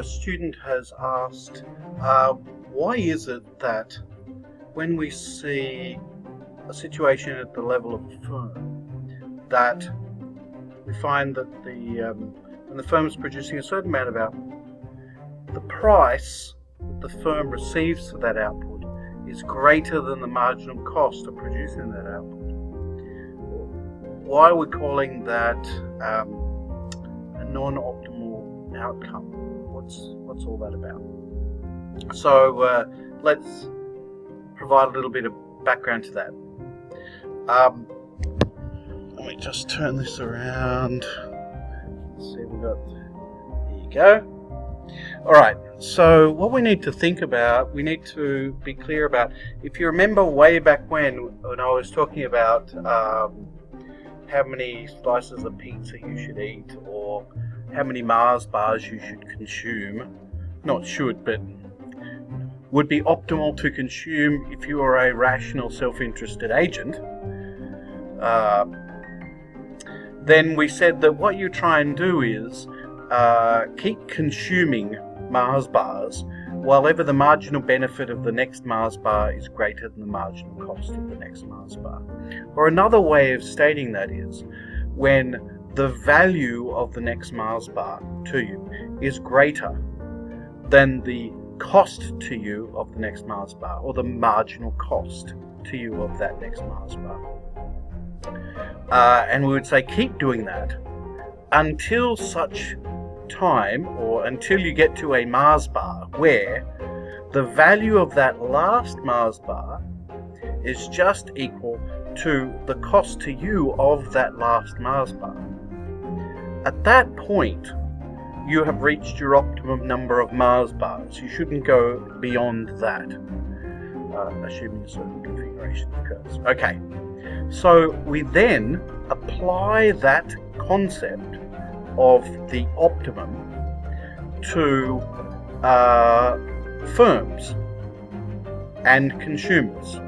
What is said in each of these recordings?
a student has asked, why is it that when we see a situation at the level of a firm, that we find that when the firm is producing a certain amount of output, the price that the firm receives for that output is greater than the marginal cost of producing that output? Why are we calling that a non-optimal outcome? What's all that about? So let's provide a little bit of background to that. Let me just turn this around. Let's see, there you go. Alright, so what we need to think about, we need to be clear about, if you remember way back when I was talking about how many slices of pizza you should eat, or how many Mars bars you should consume, not should, but would be optimal to consume if you are a rational, self-interested agent, then we said that what you try and do is keep consuming Mars bars while ever the marginal benefit of the next Mars bar is greater than the marginal cost of the next Mars bar. Or another way of stating that is when the value of the next Mars bar to you is greater than the cost to you of the next Mars bar, or the marginal cost to you of that next Mars bar. And we would say keep doing that until such time, or until you get to a Mars bar where the value of that last Mars bar is just equal to the cost to you of that last Mars bar. At that point, you have reached your optimum number of Mars bars. You shouldn't go beyond that, assuming a certain configuration occurs. Okay, so we then apply that concept of the optimum to firms and consumers.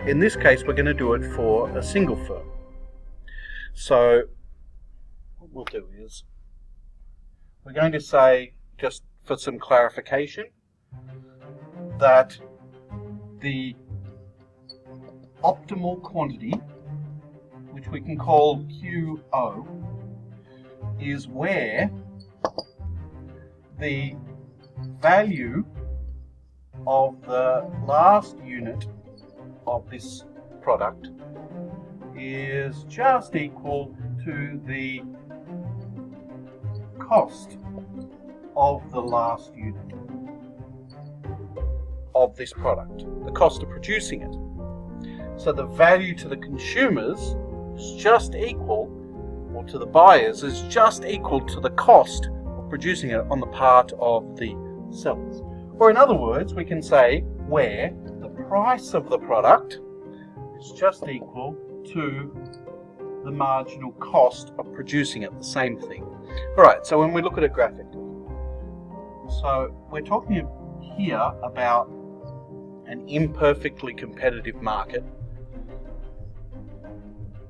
In this case, we're going to do it for a single firm. So what we'll do is we're going to say, just for some clarification, that the optimal quantity, which we can call QO, is where the value of the last unit of this product is just equal to the cost of the last unit of this product, the cost of producing it. So the value to the consumers is just equal, or to the buyers, is just equal to the cost of producing it on the part of the sellers. Or in other words, we can say where the price of the product is just equal to the marginal cost of producing it, the same thing. Alright, so when we look at it graphically, so we're talking here about an imperfectly competitive market.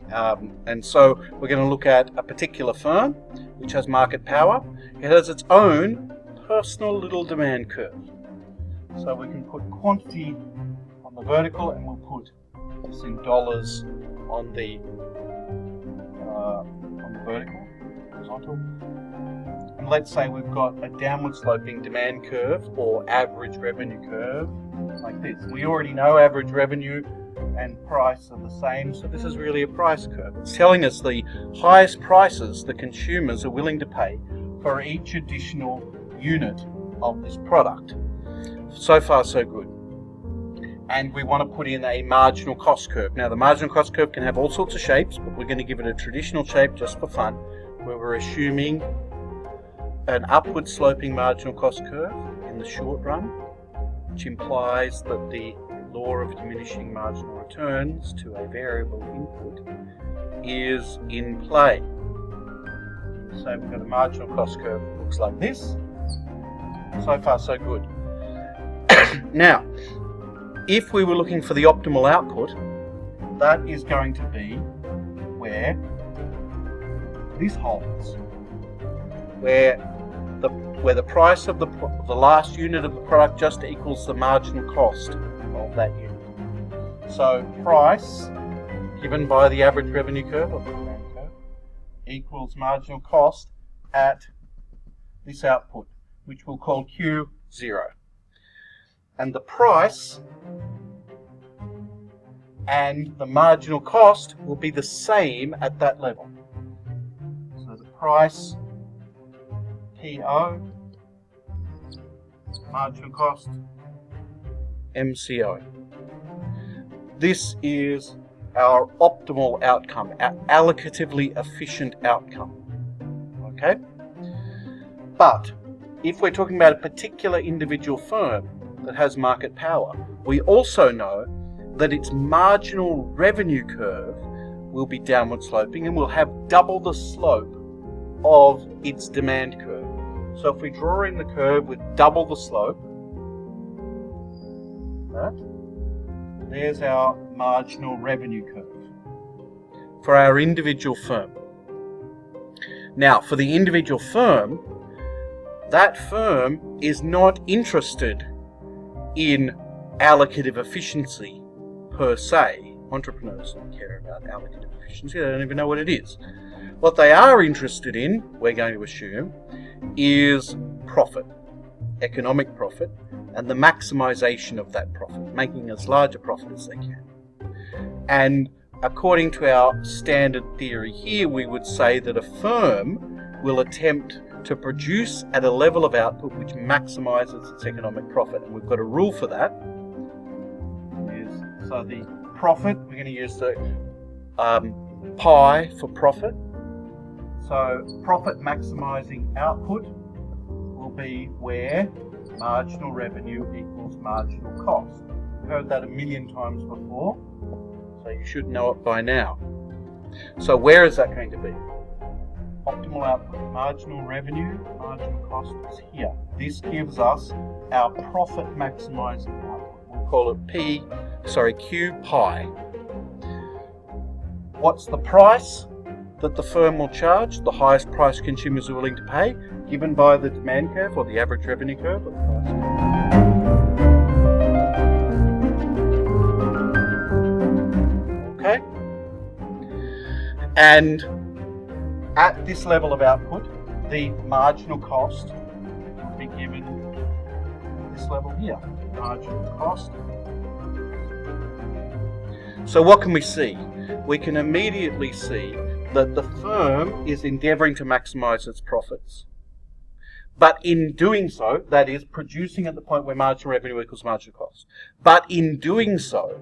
And so we're going to look at a particular firm which has market power. It has its own personal little demand curve. So we can put quantity on the vertical, and we'll put this in dollars on the vertical, horizontal. And let's say we've got a downward sloping demand curve, or average revenue curve, like this. We already know average revenue and price are the same, so this is really a price curve. It's telling us the highest prices the consumers are willing to pay for each additional unit of this product. So far, so good. And we want to put in a marginal cost curve. Now, the marginal cost curve can have all sorts of shapes, but we're going to give it a traditional shape just for fun, where we're assuming an upward sloping marginal cost curve in the short run, which implies that the law of diminishing marginal returns to a variable input is in play. So we've got a marginal cost curve that looks like this. So far, so good. Now, if we were looking for the optimal output, that is going to be where this holds, where the where the price of the last unit of the product just equals the marginal cost of that unit. So price given by the average revenue curve, or the demand curve, equals marginal cost at this output, which we'll call Q0. And the price and the marginal cost will be the same at that level. So the price, PO, marginal cost, MCO. This is our optimal outcome, our allocatively efficient outcome. Okay? But if we're talking about a particular individual firm that has market power, we also know that its marginal revenue curve will be downward sloping and will have double the slope of its demand curve. So if we draw in the curve with double the slope, there's our marginal revenue curve for our individual firm. Now, for the individual firm, that firm is not interested in allocative efficiency per se. Entrepreneurs don't care about allocative efficiency, they don't even know what it is. What they are interested in, we're going to assume, is profit, economic profit, and the maximization of that profit, making as large a profit as they can. And according to our standard theory here, we would say that a firm will attempt to produce at a level of output which maximizes its economic profit. And we've got a rule for that. So the profit, we're going to use the pi for profit. So profit maximizing output will be where marginal revenue equals marginal cost. You've heard that a million times before, so you should know it by now. So where is that going to be? Optimal output, marginal revenue, marginal cost is here. This gives us our profit maximizing output. We'll call it Q pi. What's the price that the firm will charge? The highest price consumers are willing to pay, given by the demand curve or the average revenue curve. Okay? And at this level of output, the marginal cost will be given this level here. Marginal cost. So what can we see? We can immediately see that the firm is endeavouring to maximize its profits. But in doing so, that is, producing at the point where marginal revenue equals marginal cost. But in doing so,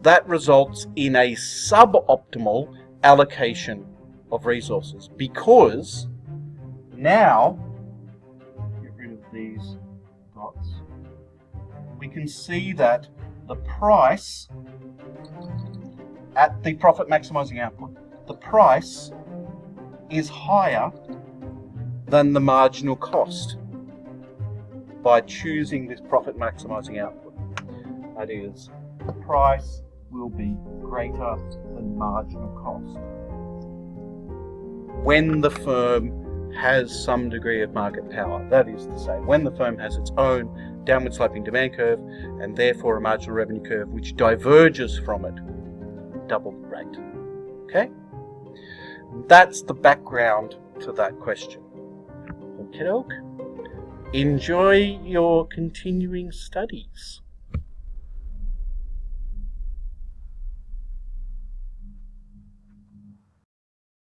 that results in a suboptimal allocation of resources, because now, get rid of these dots, we can see that the price at the profit maximizing output, the price is higher than the marginal cost by choosing this profit maximizing output. That is, the price will be greater than marginal cost when the firm has some degree of market power. That is to say, when the firm has its own downward sloping demand curve and therefore a marginal revenue curve which diverges from it double the rate. Okay? That's the background to that question. Okay, enjoy your continuing studies.